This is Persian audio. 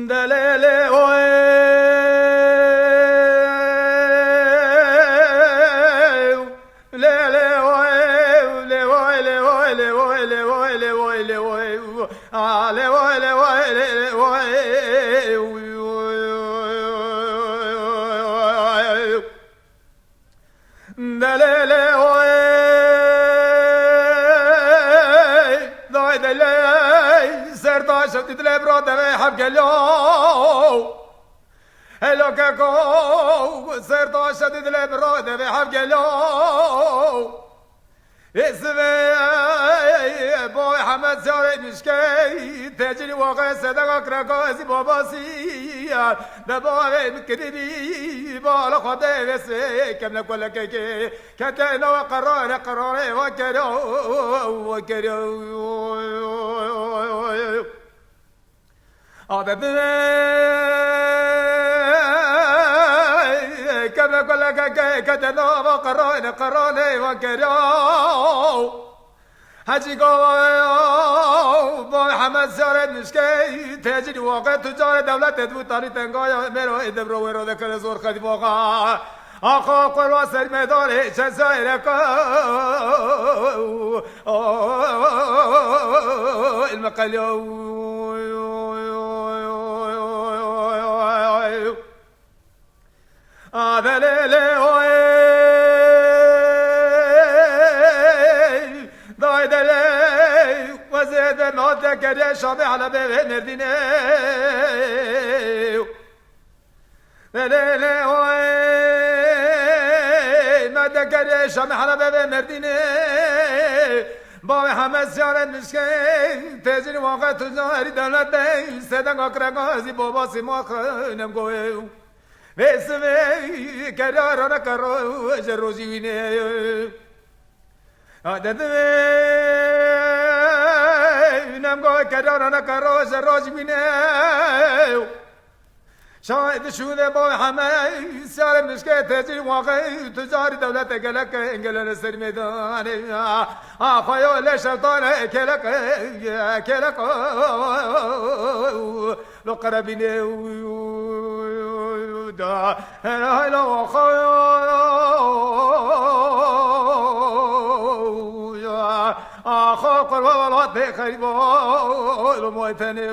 دليلي شفت دل براد حب قالو هلو كاكو سرطا شفت دل براد حب قالو اسمي بوي حمد سوري مشكي تجري وغي صدقك رقاسي باباسي دبوي مكربي بالا خدي بسي كم نقول لك كتينا وقرار قراري وكرو كم نقول لك كتينا وقرار قراري وكرو حجي قوي بوي حمد سارد مشكي تجري واقع تجار دولة تدو تاري تنقايا ميرو ادبرو ويرو ذكر زور خدي واقع آخا قروا سر مدار شزايرك المقاليو هذا ليلي وزيد نوتك يا شامي على بيبي نرديني ليلي وين نوتك يا شامي على بيبي نرديني بابي حمد سيارة مشكين تجري واقع تجاري دولتي سيدان اقرا غازي بابا سيماخ نمقوي باسمي كرارانا كرو جروزي ويني نمگو کدارنا کروز روز بینه شاید شده با همه سال مشکل تجری واقعی تجاری دولت گلک انگلن سر میدانه آخوی لشتان کلک لو قربینه دا هلو آخو قربان الله خیلی با الموتنه